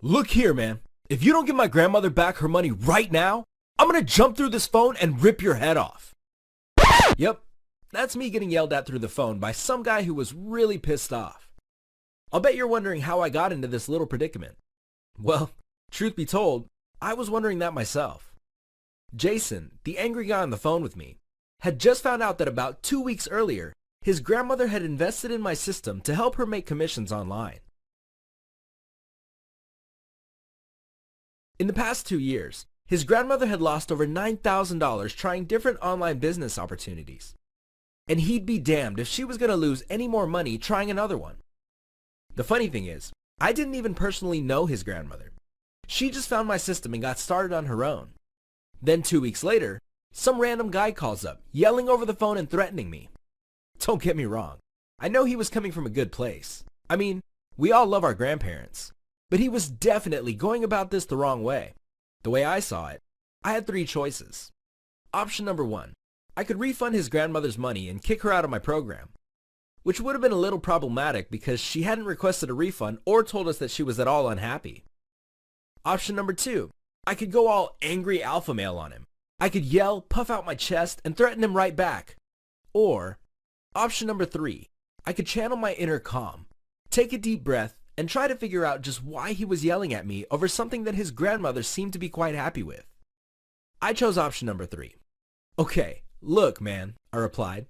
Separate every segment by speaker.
Speaker 1: Look here, man. If you don't give my grandmother back her money right now, I'm gonna jump through this phone and rip your head off. Yep, that's me getting yelled at through the phone by some guy who was really pissed off. I'll bet you're wondering how I got into this little predicament. Well, truth be told, I was wondering that myself. Jason, the angry guy on the phone with me, had just found out that about 2 weeks earlier, his grandmother had invested in my system to help her make commissions online. In the past 2 years, his grandmother had lost over $9,000 trying different online business opportunities. And he'd be damned if she was going to lose any more money trying another one. The funny thing is, I didn't even personally know his grandmother. She just found my system and got started on her own. Then 2 weeks later, some random guy calls up, yelling over the phone and threatening me. Don't get me wrong, I know he was coming from a good place. I mean, we all love our grandparents. But he was definitely going about this the wrong way. The way I saw it, I had 3 choices. Option number 1, I could refund his grandmother's money and kick her out of my program, which would have been a little problematic because she hadn't requested a refund or told us that she was at all unhappy. Option number 2, I could go all angry alpha male on him. I could yell, puff out my chest, and threaten him right back. Or, option number 3, I could channel my inner calm, take a deep breath, and try to figure out just why he was yelling at me over something that his grandmother seemed to be quite happy with. I chose option number 3. Okay, look, man, I replied.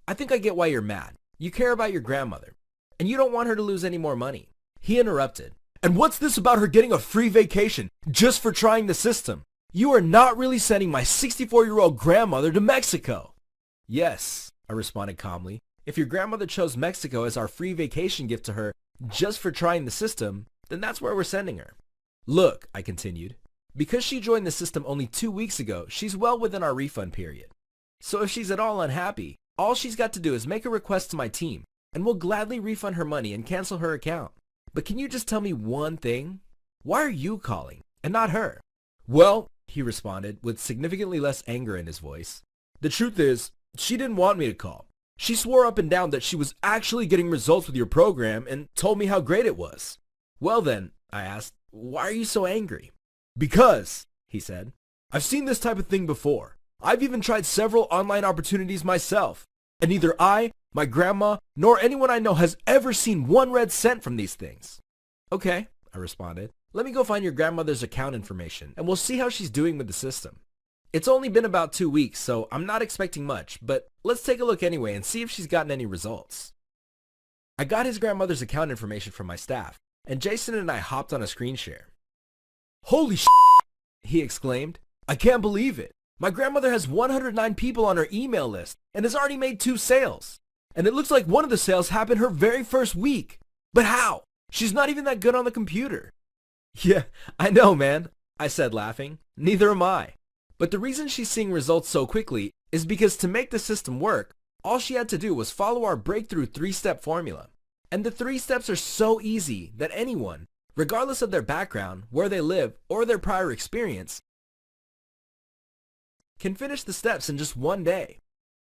Speaker 1: I think I get why you're mad. You care about your grandmother, and you don't want her to lose any more money. He interrupted. And what's this about her getting a free vacation just for trying the system? You are not really sending my 64-year-old grandmother to Mexico. Yes, I responded calmly. If your grandmother chose Mexico as our free vacation gift to her just for trying the system, then that's where we're sending her. Look, I continued, because she joined the system only 2 weeks ago, she's well within our refund period. So if she's at all unhappy, all she's got to do is make a request to my team, and we'll gladly refund her money and cancel her account. But can you just tell me one thing? Why are you calling, and not her? Well, he responded with significantly less anger in his voice. The truth is, she didn't want me to call. She swore up and down that she was actually getting results with your program and told me how great it was. Well then, I asked, why are you so angry? Because, he said, I've seen this type of thing before. I've even tried several online opportunities myself, and neither I, my grandma, nor anyone I know has ever seen 1 red cent from these things. Okay, I responded. Let me go find your grandmother's account information, and we'll see how she's doing with the system. It's only been about 2 weeks, so I'm not expecting much, but let's take a look anyway and see if she's gotten any results. I got his grandmother's account information from my staff, and Jason and I hopped on a screen share. Holy sh**, he exclaimed. I can't believe it. My grandmother has 109 people on her email list and has already made 2 sales. And it looks like one of the sales happened her very first week. But how? She's not even that good on the computer. Yeah, I know, man, I said laughing. Neither am I. But the reason she's seeing results so quickly is because to make the system work, all she had to do was follow our breakthrough 3-step formula. And the 3 steps are so easy that anyone, regardless of their background, where they live, or their prior experience, can finish the steps in just 1 day.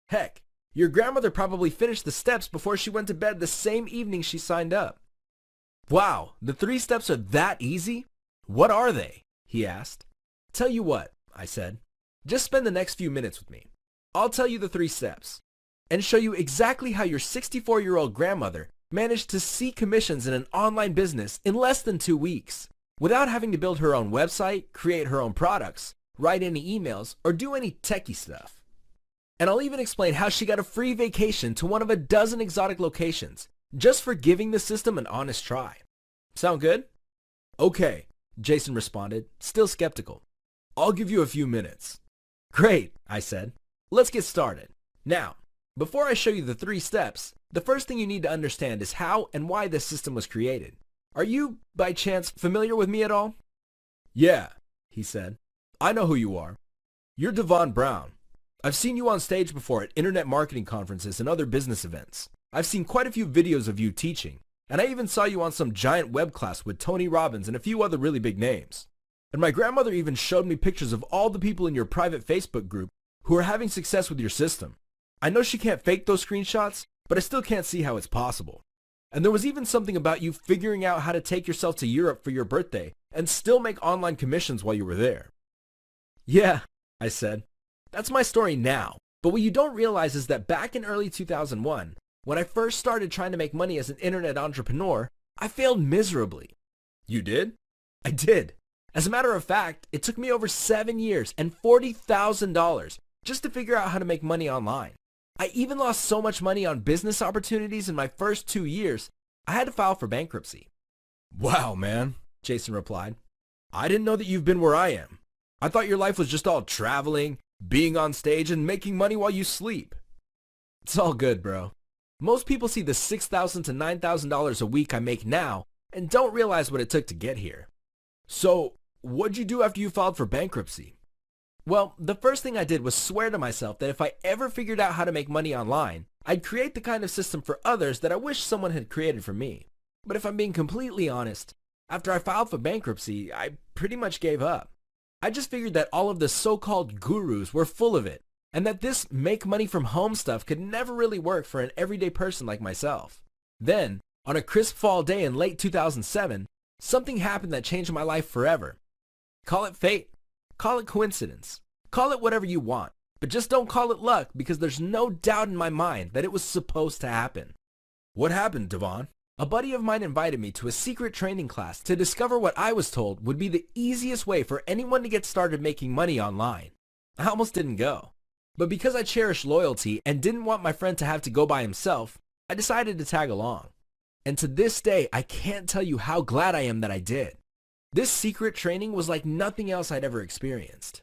Speaker 1: Heck, your grandmother probably finished the steps before she went to bed the same evening she signed up. Wow, the 3 steps are that easy? What are they? He asked. Tell you what, I said. Just spend the next few minutes with me. I'll tell you the 3 steps and show you exactly how your 64-year-old grandmother managed to see commissions in an online business in less than 2 weeks without having to build her own website, create her own products, write any emails, or do any techie stuff. And I'll even explain how she got a free vacation to one of a dozen exotic locations just for giving the system an honest try. Sound good? Okay, Jason responded, still skeptical. I'll give you a few minutes. Great, I said. Let's get started. Now, before I show you the 3 steps, the first thing you need to understand is how and why this system was created. Are you, by chance, familiar with me at all? Yeah, he said. I know who you are. You're Devon Brown. I've seen you on stage before at internet marketing conferences and other business events. I've seen quite a few videos of you teaching, and I even saw you on some giant web class with Tony Robbins and a few other really big names. And my grandmother even showed me pictures of all the people in your private Facebook group who are having success with your system. I know she can't fake those screenshots, but I still can't see how it's possible. And there was even something about you figuring out how to take yourself to Europe for your birthday and still make online commissions while you were there. Yeah, I said. That's my story now. But what you don't realize is that back in early 2001, when I first started trying to make money as an internet entrepreneur, I failed miserably. You did? I did. As a matter of fact, it took me over 7 years and $40,000 just to figure out how to make money online. I even lost so much money on business opportunities in my first 2 years, I had to file for bankruptcy. Wow, man, Jason replied. I didn't know that you've been where I am. I thought your life was just all traveling, being on stage, and making money while you sleep. It's all good, bro. Most people see the $6,000 to $9,000 a week I make now and don't realize what it took to get here. So, what'd you do after you filed for bankruptcy? Well, the first thing I did was swear to myself that if I ever figured out how to make money online, I'd create the kind of system for others that I wish someone had created for me. But if I'm being completely honest, after I filed for bankruptcy, I pretty much gave up. I just figured that all of the so-called gurus were full of it, and that this make money from home stuff could never really work for an everyday person like myself. Then, on a crisp fall day in late 2007, something happened that changed my life forever. Call it fate. Call it coincidence. Call it whatever you want, but just don't call it luck because there's no doubt in my mind that it was supposed to happen. What happened, Devon? A buddy of mine invited me to a secret training class to discover what I was told would be the easiest way for anyone to get started making money online. I almost didn't go. But because I cherish loyalty and didn't want my friend to have to go by himself, I decided to tag along. And to this day, I can't tell you how glad I am that I did. This secret training was like nothing else I'd ever experienced.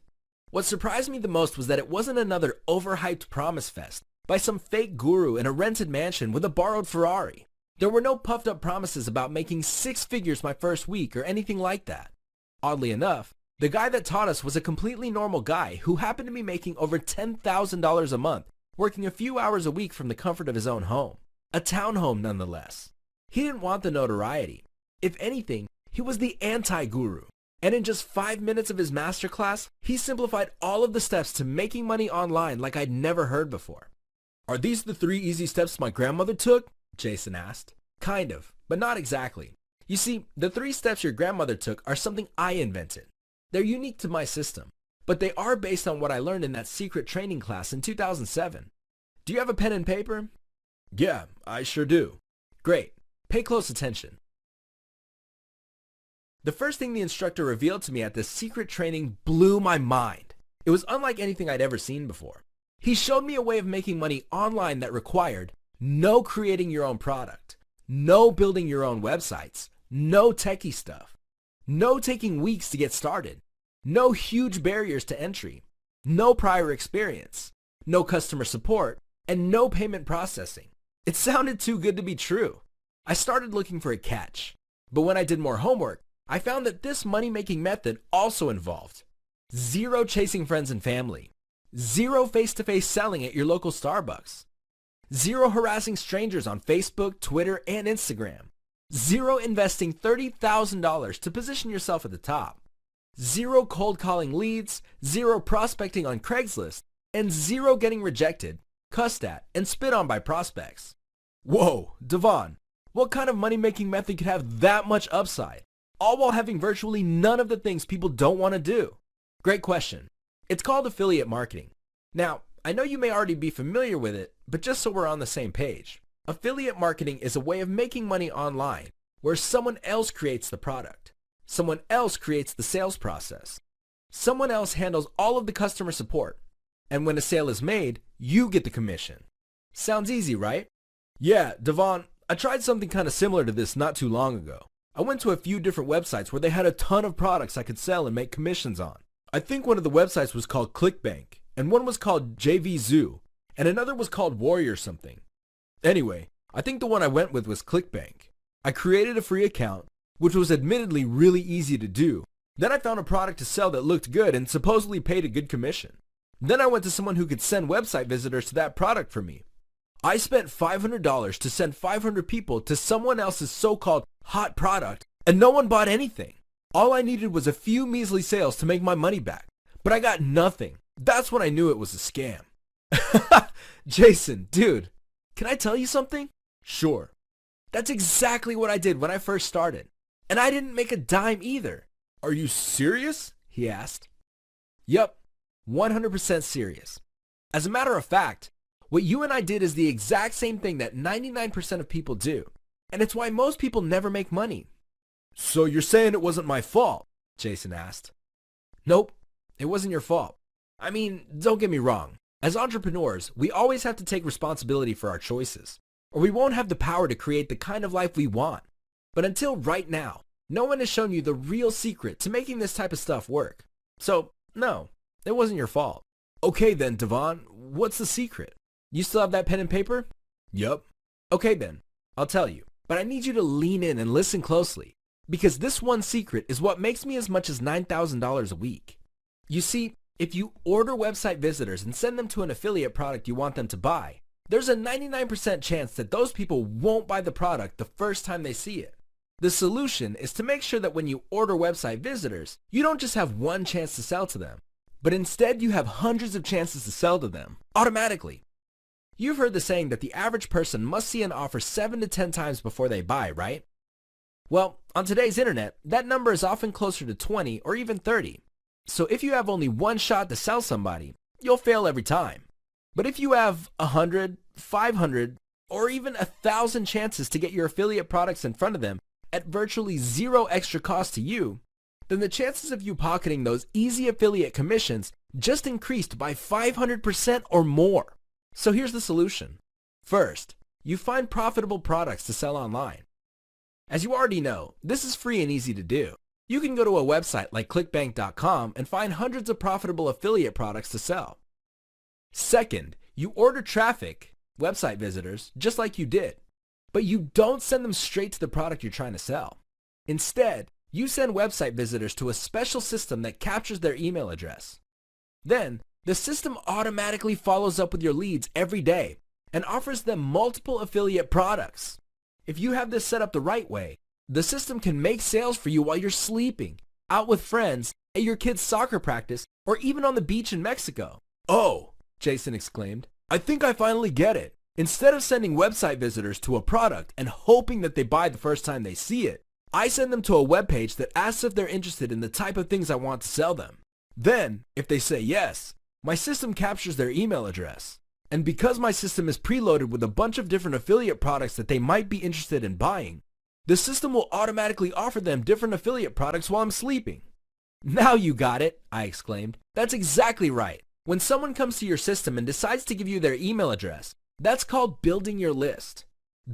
Speaker 1: What surprised me the most was that it wasn't another overhyped promise fest by some fake guru in a rented mansion with a borrowed Ferrari. There were no puffed up promises about making 6 figures my first week or anything like that. Oddly enough, the guy that taught us was a completely normal guy who happened to be making over $10,000 a month, working a few hours a week from the comfort of his own home. A townhome nonetheless. He didn't want the notoriety. If anything, he was the anti-guru. And in just 5 minutes of his masterclass, he simplified all of the steps to making money online like I'd never heard before. Are these the 3 easy steps my grandmother took? Jason asked. Kind of, but not exactly. You see, the 3 steps your grandmother took are something I invented. They're unique to my system, but they are based on what I learned in that secret training class in 2007. Do you have a pen and paper? Yeah, I sure do. Great. Pay close attention. The first thing the instructor revealed to me at this secret training blew my mind. It was unlike anything I'd ever seen before. He showed me a way of making money online that required no creating your own product, no building your own websites, no techie stuff, no taking weeks to get started, no huge barriers to entry, no prior experience, no customer support, and no payment processing. It sounded too good to be true. I started looking for a catch, but when I did more homework, I found that this money-making method also involved 0 chasing friends and family, 0 face-to-face selling at your local Starbucks, 0 harassing strangers on Facebook, Twitter, and Instagram, 0 investing $30,000 to position yourself at the top, 0 cold calling leads, 0 prospecting on Craigslist, and 0 getting rejected, cussed at, and spit on by prospects. Whoa, Devon, what kind of money-making method could have that much upside, all while having virtually none of the things people don't want to do? Great question. It's called affiliate marketing. Now, I know you may already be familiar with it, but just so we're on the same page, affiliate marketing is a way of making money online where someone else creates the product, someone else creates the sales process, someone else handles all of the customer support, and when a sale is made, you get the commission. Sounds easy, right? Yeah, Devon, I tried something kind of similar to this not too long ago. I went to a few different websites where they had a ton of products I could sell and make commissions on. I think one of the websites was called ClickBank, and one was called JVZoo, and another was called Warrior something. Anyway, I think the one I went with was ClickBank. I created a free account, which was admittedly really easy to do. Then I found a product to sell that looked good and supposedly paid a good commission. Then I went to someone who could send website visitors to that product for me. I spent $500 to send 500 people to someone else's so-called hot product, and no one bought anything. All I needed was a few measly sales to make my money back, but I got nothing. That's when I knew it was a scam. Jason, dude, can I tell you something? Sure. That's exactly what I did when I first started. And I didn't make a dime either. Are you serious? He asked. Yup, 100% serious. As a matter of fact, what you and I did is the exact same thing that 99% of people do. And it's why most people never make money. So you're saying it wasn't my fault? Jason asked. Nope, it wasn't your fault. I mean, don't get me wrong. As entrepreneurs, we always have to take responsibility for our choices, or we won't have the power to create the kind of life we want. But until right now, no one has shown you the real secret to making this type of stuff work. So, no, it wasn't your fault. Okay then, Devon, what's the secret? You still have that pen and paper? Yup. Okay then, I'll tell you. But I need you to lean in and listen closely, because this one secret is what makes me as much as $9,000 a week. You see, if you order website visitors and send them to an affiliate product you want them to buy, there's a 99% chance that those people won't buy the product the first time they see it. The solution is to make sure that when you order website visitors, you don't just have one chance to sell to them, but instead you have hundreds of chances to sell to them, automatically. You've heard the saying that the average person must see an offer 7 to 10 times before they buy, right? Well, on today's internet, that number is often closer to 20 or even 30. So if you have only one shot to sell somebody, you'll fail every time. But if you have 100, 500, or even 1,000 chances to get your affiliate products in front of them at virtually zero extra cost to you, then the chances of you pocketing those easy affiliate commissions just increased by 500% or more. So here's the solution. First, you find profitable products to sell online. As you already know, this is free and easy to do. You can go to a website like clickbank.com and find hundreds of profitable affiliate products to sell. Second, you order traffic, website visitors, just like you did. But you don't send them straight to the product you're trying to sell. Instead, you send website visitors to a special system that captures their email address. Then, the system automatically follows up with your leads every day and offers them multiple affiliate products. If you have this set up the right way, the system can make sales for you while you're sleeping, out with friends, at your kid's soccer practice, or even on the beach in Mexico. Oh, Jason exclaimed, I think I finally get it. Instead of sending website visitors to a product and hoping that they buy the first time they see it, I send them to a web page that asks if they're interested in the type of things I want to sell them. Then, if they say yes, my system captures their email address. And because my system is preloaded with a bunch of different affiliate products that they might be interested in buying, the system will automatically offer them different affiliate products while I'm sleeping. Now you got it, I exclaimed. That's exactly right. When someone comes to your system and decides to give you their email address, that's called building your list.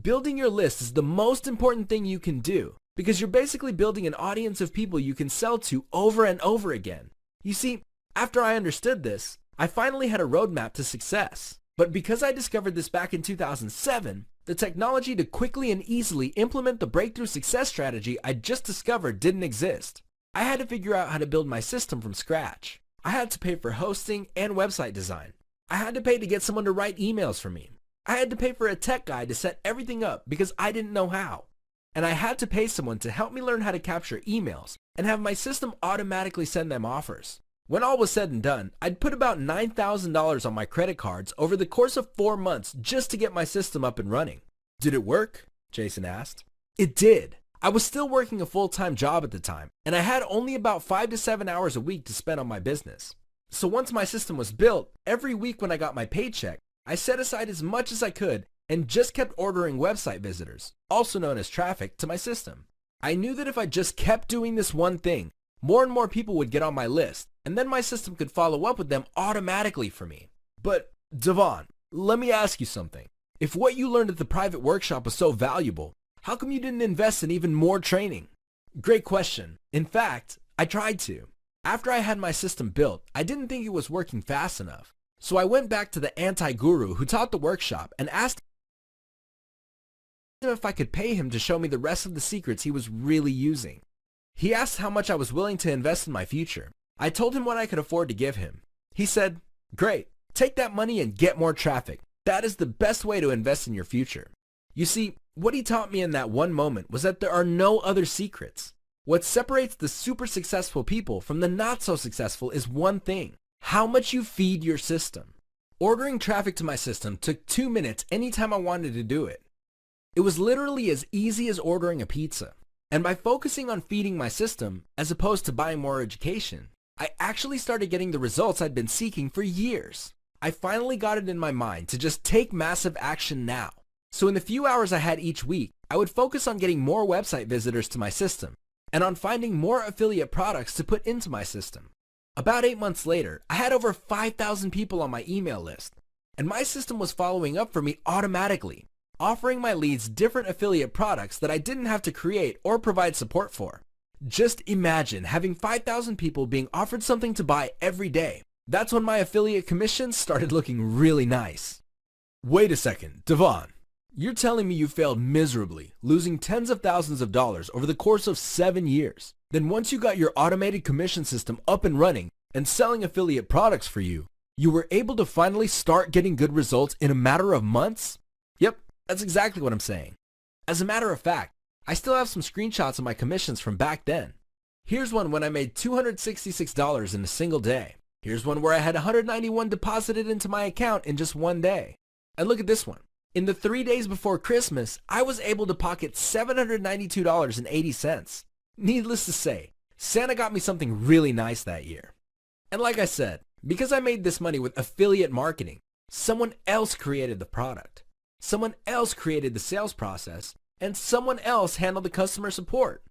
Speaker 1: Building your list is the most important thing you can do because you're basically building an audience of people you can sell to over and over again. You see, after I understood this, I finally had a roadmap to success. But because I discovered this back in 2007, the technology to quickly and easily implement the breakthrough success strategy I just discovered didn't exist. I had to figure out how to build my system from scratch. I had to pay for hosting and website design. I had to pay to get someone to write emails for me. I had to pay for a tech guy to set everything up because I didn't know how. And I had to pay someone to help me learn how to capture emails and have my system automatically send them offers. When all was said and done, I'd put about $9,000 on my credit cards over the course of 4 months just to get my system up and running. Did it work? Jason asked. It did. I was still working a full-time job at the time, and I had only about 5 to 7 hours a week to spend on my business. So once my system was built, every week when I got my paycheck, I set aside as much as I could and just kept ordering website visitors, also known as traffic, to my system. I knew that if I just kept doing this one thing, more and more people would get on my list, and then my system could follow up with them automatically for me. But, Devon, let me ask you something. If what you learned at the private workshop was so valuable, how come you didn't invest in even more training? Great question. In fact, I tried to. After I had my system built, I didn't think it was working fast enough. So I went back to the anti-guru who taught the workshop and asked him if I could pay him to show me the rest of the secrets he was really using. He asked how much I was willing to invest in my future. I told him what I could afford to give him. He said, "Great, take that money and get more traffic. That is the best way to invest in your future." You see, what he taught me in that one moment was that there are no other secrets. What separates the super successful people from the not so successful is one thing: how much you feed your system. Ordering traffic to my system took 2 minutes anytime I wanted to do it. It was literally as easy as ordering a pizza. And by focusing on feeding my system, as opposed to buying more education, I actually started getting the results I'd been seeking for years. I finally got it in my mind to just take massive action now. So in the few hours I had each week, I would focus on getting more website visitors to my system and on finding more affiliate products to put into my system. About 8 months later, I had over 5,000 people on my email list, and my system was following up for me automatically, offering my leads different affiliate products that I didn't have to create or provide support for. Just imagine having 5,000 people being offered something to buy every day. That's when my affiliate commissions started looking really nice. Wait a second, Devon. You're telling me you failed miserably, losing tens of thousands of dollars over the course of 7 years. Then once you got your automated commission system up and running and selling affiliate products for you, you were able to finally start getting good results in a matter of months? Yep, that's exactly what I'm saying. As a matter of fact, I still have some screenshots of my commissions from back then. Here's one when I made $266 in a single day. Here's one where I had $191 deposited into my account in just one day. And look at this one. In the 3 days before Christmas, I was able to pocket $792.80. Needless to say, Santa got me something really nice that year. And like I said, because I made this money with affiliate marketing, someone else created the product. Someone else created the sales process, and someone else handled the customer support.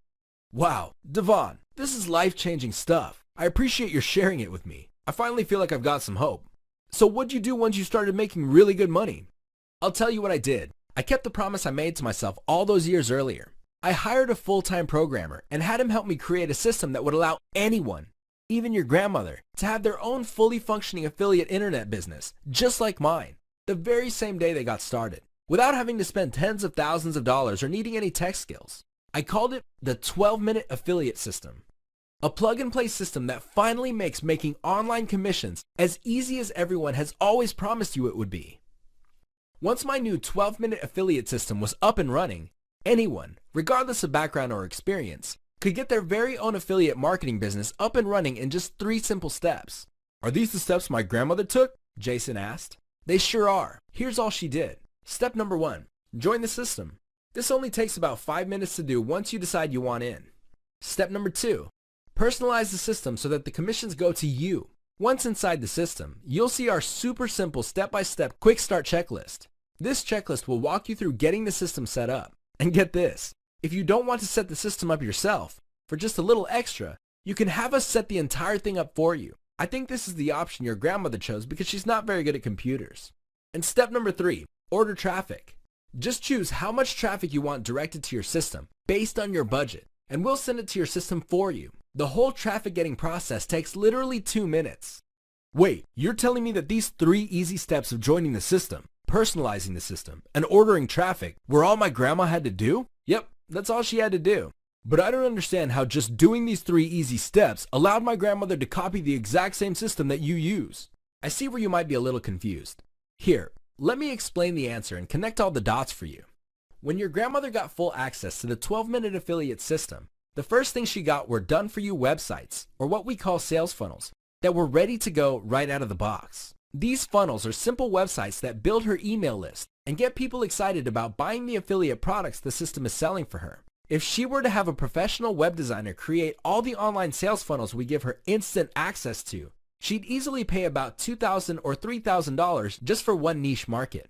Speaker 1: Wow, Devon, this is life-changing stuff. I appreciate your sharing it with me. I finally feel like I've got some hope. So what'd you do once you started making really good money? I'll tell you what I did. I kept the promise I made to myself all those years earlier. I hired a full-time programmer and had him help me create a system that would allow anyone, even your grandmother, to have their own fully functioning affiliate internet business, just like mine, the very same day they got started, without having to spend tens of thousands of dollars or needing any tech skills. I called it the 12-minute affiliate system. A plug-and-play system that finally makes making online commissions as easy as everyone has always promised you it would be. Once my new 12-minute affiliate system was up and running, anyone, regardless of background or experience, could get their very own affiliate marketing business up and running in just 3 simple steps. Are these the steps my grandmother took? Jason asked. They sure are. Here's all she did. Step number 1, join the system. This only takes about 5 minutes to do once you decide you want in. Step number 2, personalize the system so that the commissions go to you. Once inside the system, you'll see our super simple step-by-step quick start checklist. This checklist will walk you through getting the system set up. And get this, if you don't want to set the system up yourself, for just a little extra, you can have us set the entire thing up for you. I think this is the option your grandmother chose because she's not very good at computers. And step number 3, order traffic. Just choose how much traffic you want directed to your system based on your budget, and we'll send it to your system for you. The whole traffic getting process takes literally 2 minutes. Wait, you're telling me that these 3 easy steps of joining the system, personalizing the system, and ordering traffic were all my grandma had to do? Yep, that's all she had to do. But I don't understand how just doing these 3 easy steps allowed my grandmother to copy the exact same system that you use. I see where you might be a little confused. Here, let me explain the answer and connect all the dots for you. When your grandmother got full access to the 12-minute affiliate system, the first thing she got were done-for-you websites, or what we call sales funnels, that were ready to go right out of the box. These funnels are simple websites that build her email list and get people excited about buying the affiliate products the system is selling for her. If she were to have a professional web designer create all the online sales funnels we give her instant access to, she'd easily pay about $2,000 or $3,000 just for one niche market.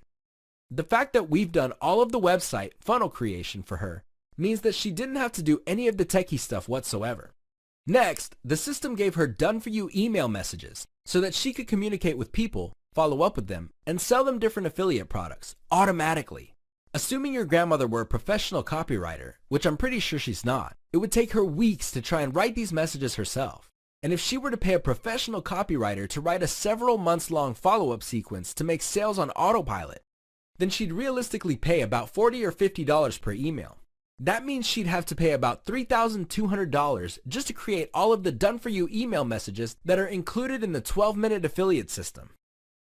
Speaker 1: The fact that we've done all of the website funnel creation for her means that she didn't have to do any of the techie stuff whatsoever. Next, the system gave her done-for-you email messages so that she could communicate with people, follow up with them, and sell them different affiliate products automatically. Assuming your grandmother were a professional copywriter, which I'm pretty sure she's not, it would take her weeks to try and write these messages herself. And if she were to pay a professional copywriter to write a several months long follow-up sequence to make sales on autopilot, then she'd realistically pay about $40 or $50 per email. That means she'd have to pay about $3,200 just to create all of the done-for-you email messages that are included in the 12-minute affiliate system.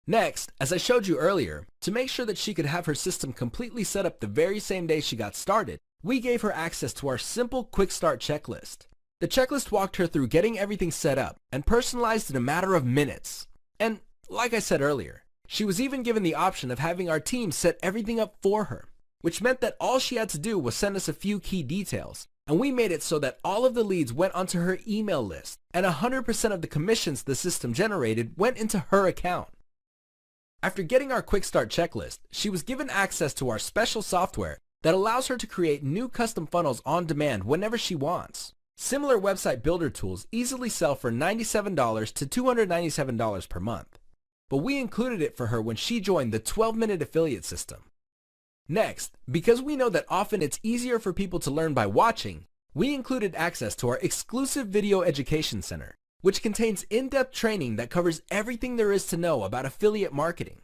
Speaker 1: Next, as I showed you earlier, to make sure that she could have her system completely set up the very same day she got started, we gave her access to our simple quick start checklist. The checklist walked her through getting everything set up and personalized in a matter of minutes. And like I said earlier, she was even given the option of having our team set everything up for her. which meant that all she had to do was send us a few key details, and we made it so that all of the leads went onto her email list, and 100% of the commissions the system generated went into her account. After getting our quick start checklist, she was given access to our special software that allows her to create new custom funnels on demand whenever she wants. Similar website builder tools easily sell for $97 to $297 per month, but we included it for her when she joined the 12-minute affiliate system. Next, because we know that often it's easier for people to learn by watching, we included access to our exclusive video education center, which contains in-depth training that covers everything there is to know about affiliate marketing.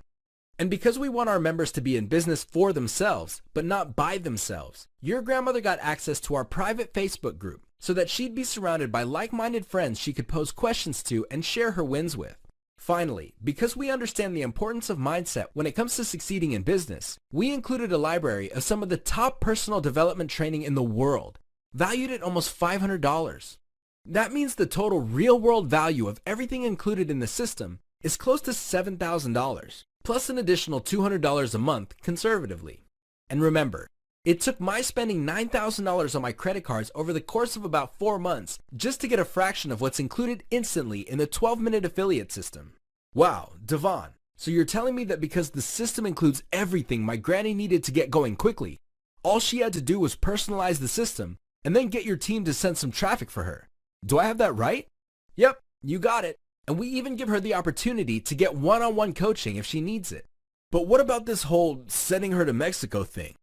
Speaker 1: And because we want our members to be in business for themselves, but not by themselves, your grandmother got access to our private Facebook group so that she'd be surrounded by like-minded friends she could pose questions to and share her wins with. Finally, because we understand the importance of mindset when it comes to succeeding in business, we included a library of some of the top personal development training in the world, valued at almost $500. That means the total real-world value of everything included in the system is close to $7,000, plus an additional $200 a month conservatively. And remember, it took my spending $9,000 on my credit cards over the course of about 4 months just to get a fraction of what's included instantly in the 12-minute affiliate system. Wow, Devon, so you're telling me that because the system includes everything my granny needed to get going quickly, all she had to do was personalize the system and then get your team to send some traffic for her. Do I have that right? Yep, you got it. And we even give her the opportunity to get one-on-one coaching if she needs it. But what about this whole sending her to Mexico thing?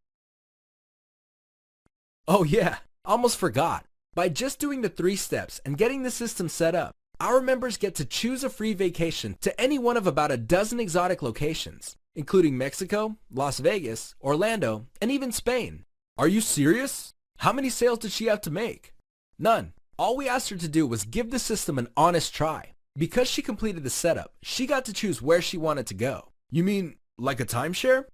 Speaker 1: Oh yeah, almost forgot. By just doing the 3 steps and getting the system set up, our members get to choose a free vacation to any one of about a dozen exotic locations, including Mexico, Las Vegas, Orlando, and even Spain. Are you serious? How many sales did she have to make? None. All we asked her to do was give the system an honest try. Because she completed the setup, she got to choose where she wanted to go. You mean like a timeshare?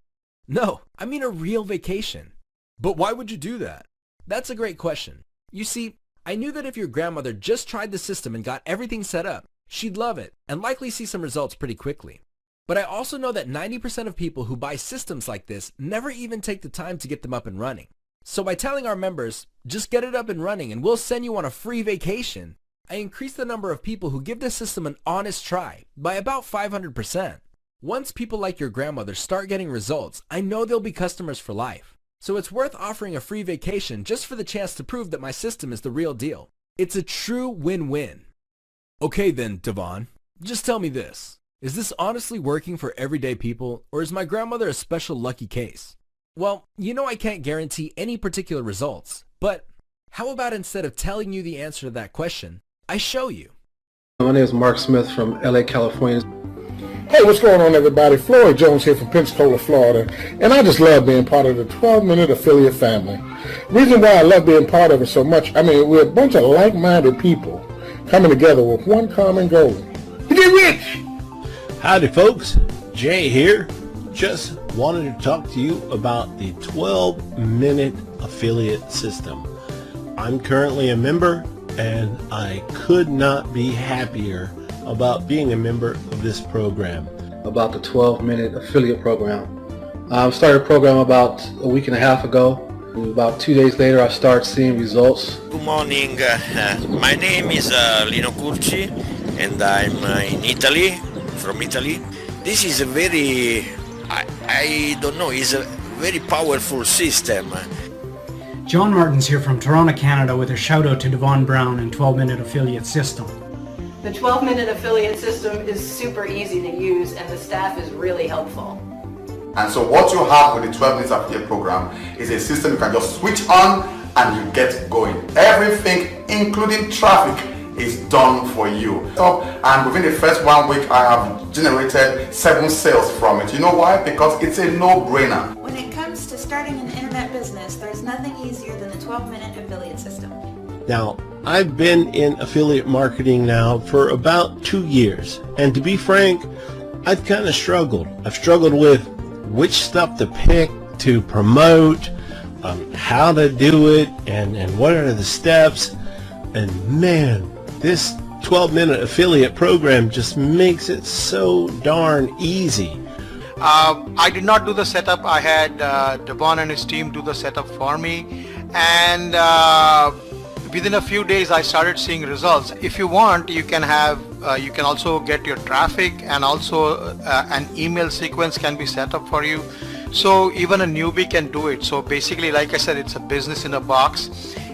Speaker 1: No, I mean a real vacation. But why would you do that? That's a great question. You see, I knew that if your grandmother just tried the system and got everything set up, she'd love it and likely see some results pretty quickly. But I also know that 90% of people who buy systems like this never even take the time to get them up and running. So by telling our members, just get it up and running and we'll send you on a free vacation, I increased the number of people who give this system an honest try by about 500%. Once people like your grandmother start getting results, I know they'll be customers for life. So it's worth offering a free vacation just for the chance to prove that my system is the real deal. It's a true win-win. Okay then, Devon, just tell me this. Is this honestly working for everyday people, or is my grandmother a special lucky case? Well, you know I can't guarantee any particular results, but how about instead of telling you the answer to that question, I show you?
Speaker 2: My name is Mark Smith from LA, California.
Speaker 3: Hey, what's going on, everybody? Floyd Jones here from Pensacola, Florida, and I just love being part of the 12-Minute Affiliate family. Reason why I love being part of it so much, we're a bunch of like-minded people coming together with one common goal: to get rich!
Speaker 4: Howdy, folks. Jay here. Just wanted to talk to you about the 12-Minute Affiliate System. I'm currently a member, and I could not be happier about being a member of this program.
Speaker 2: About the 12-minute affiliate program. I started the program about a week and a half ago. About 2 days later, I started seeing results.
Speaker 5: Good morning. My name is Lino Curci, and I'm in Italy, from Italy. This is a very, I don't know, it's a very powerful system.
Speaker 6: John Martin's here from Toronto, Canada, with a shout out to Devon Brown and 12-Minute Affiliate System.
Speaker 7: The 12-minute affiliate system is super easy to use and the staff is really helpful.
Speaker 8: And so what you have with the 12 minutes affiliate program is a system you can just switch on and you get going. Everything, including traffic, is done for you. And within the first 1 week, I have generated 7 sales from it. You know why? Because it's a no-brainer.
Speaker 9: When it comes to starting an internet business, there's nothing easier than the 12-minute affiliate system.
Speaker 4: Now, I've been in affiliate marketing now for about 2 years, and to be frank, I've kind of struggled. I've struggled with which stuff to pick to promote, how to do it, and what are the steps. And man, this 12-minute affiliate program just makes it so darn easy.
Speaker 10: I did not do the setup. I had Devon and his team do the setup for me, and within a few days I started seeing results. If you want, you can also get your traffic, and also an email sequence can be set up for you. So even a newbie can do it. So basically, like I said, it's a business in a box.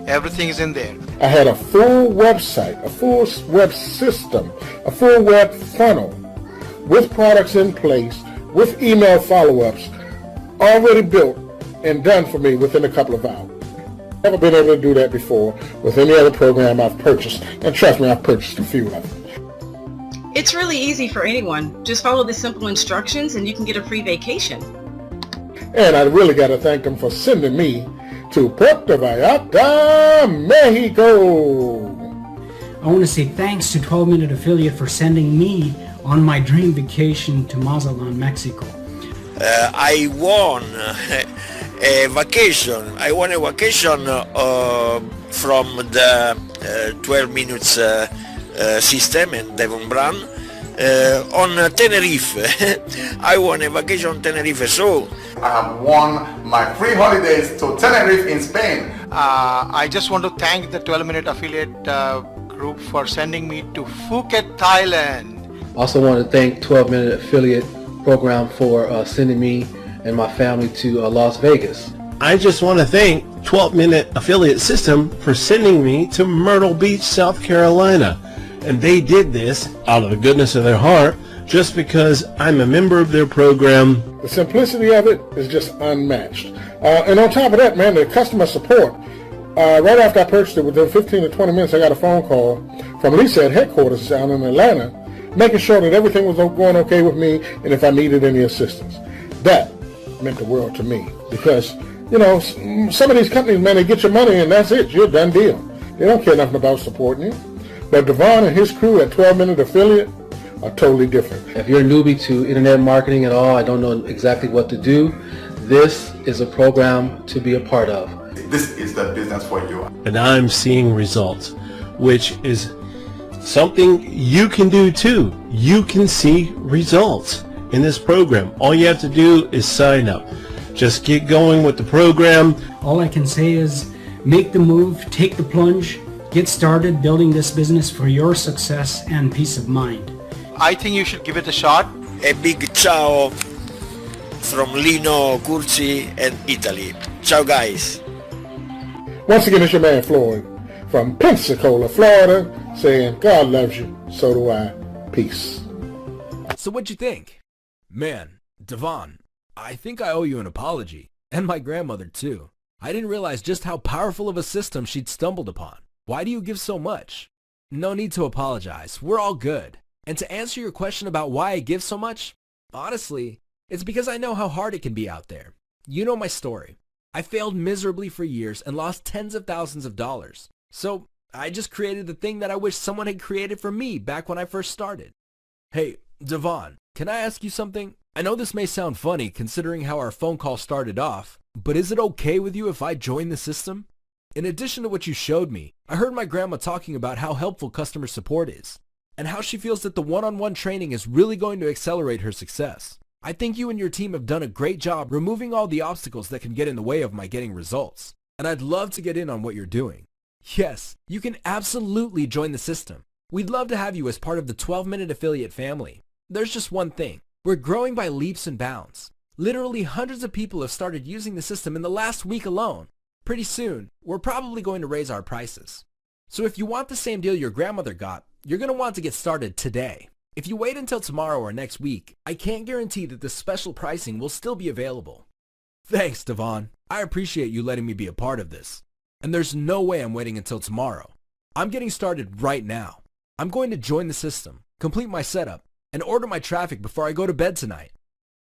Speaker 10: Everything is in there.
Speaker 3: I had a full website, a full web system, a full web funnel with products in place, with email follow-ups already built and done for me within a couple of hours. Never been able to do that before with any other program I've purchased. And trust me, I've purchased a few of them.
Speaker 11: It's really easy for anyone. Just follow the simple instructions and you can get a free vacation.
Speaker 3: And I really got to thank them for sending me to Puerto Vallarta, Mexico.
Speaker 6: I want to say thanks to 12 Minute Affiliate for sending me on my dream vacation to Mazatlan, Mexico.
Speaker 5: I won a vacation. I won a vacation from the 12 minutes system and Devon Brown on Tenerife. I won a vacation on Tenerife, so
Speaker 8: I have won my free holidays to Tenerife in Spain.
Speaker 10: I just want to thank the 12 Minute Affiliate group for sending me to Phuket, Thailand.
Speaker 2: Also want to thank 12 Minute Affiliate Program for sending me and my family to Las Vegas.
Speaker 4: I just want to thank 12 Minute Affiliate System for sending me to Myrtle Beach, South Carolina. And they did this out of the goodness of their heart just because I'm a member of their program.
Speaker 3: The simplicity of it is just unmatched. And on top of that, man, the customer support. Right after I purchased it, within 15 to 20 minutes, I got a phone call from Lisa at headquarters down in Atlanta, making sure that everything was going okay with me and if I needed any assistance. That meant the world to me because, you know, some of these companies, man, they get your money and that's it. You're a done deal. They don't care nothing about supporting you. But Devon and his crew at 12 Minute Affiliate are totally different.
Speaker 2: If you're a newbie to internet marketing at all, I don't know exactly what to do, this is a program to be a part of.
Speaker 8: This is the business for you.
Speaker 4: And I'm seeing results, which is something you can do too. You can see results in this program. All you have to do is sign up. Just get going with the program.
Speaker 6: All I can say is make the move, take the plunge, get started building this business for your success and peace of mind.
Speaker 10: I think you should give it a shot.
Speaker 5: a big ciao from Lino Curci and Italy. Ciao guys.
Speaker 3: Once again, it's your man Floyd from Pensacola, Florida, saying God loves you, so do I. Peace.
Speaker 1: So what'd you think? Man, Devon, I think I owe you an apology. And my grandmother too. I didn't realize just how powerful of a system she'd stumbled upon. Why do you give so much? No need to apologize. We're all good. And to answer your question about why I give so much, honestly, it's because I know how hard it can be out there. You know my story. I failed miserably for years and lost tens of thousands of dollars. So I just created the thing that I wish someone had created for me back when I first started. Hey, Devon, can I ask you something? I know this may sound funny considering how our phone call started off, but is it okay with you if I join the system? In addition to what you showed me, I heard my grandma talking about how helpful customer support is, and how she feels that the one-on-one training is really going to accelerate her success. I think you and your team have done a great job removing all the obstacles that can get in the way of my getting results, and I'd love to get in on what you're doing. Yes, you can absolutely join the system. We'd love to have you as part of the 12-Minute Affiliate family. There's just one thing. We're growing by leaps and bounds. Literally hundreds of people have started using the system in the last week alone. Pretty soon, we're probably going to raise our prices. So if you want the same deal your grandmother got, you're going to want to get started today. If you wait until tomorrow or next week, I can't guarantee that this special pricing will still be available. Thanks, Devon. I appreciate you letting me be a part of this. And there's no way I'm waiting until tomorrow. I'm getting started right now. I'm going to join the system, complete my setup, and order my traffic before I go to bed tonight.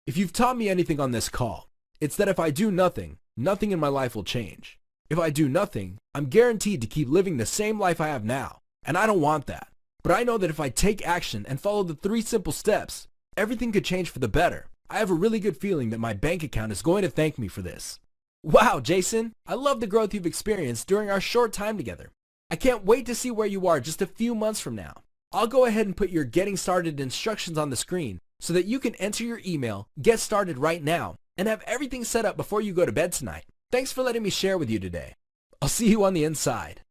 Speaker 1: If you've taught me anything on this call, it's that if I do nothing, nothing in my life will change. If I do nothing, I'm guaranteed to keep living the same life I have now, and I don't want that. But I know that if I take action and follow the 3 simple steps, everything could change for the better. I have a really good feeling that my bank account is going to thank me for this. Wow, Jason, I love the growth you've experienced during our short time together. I can't wait to see where you are just a few months from now. I'll go ahead and put your getting started instructions on the screen, so that you can enter your email, get started right now, and have everything set up before you go to bed tonight. Thanks for letting me share with you today. I'll see you on the inside.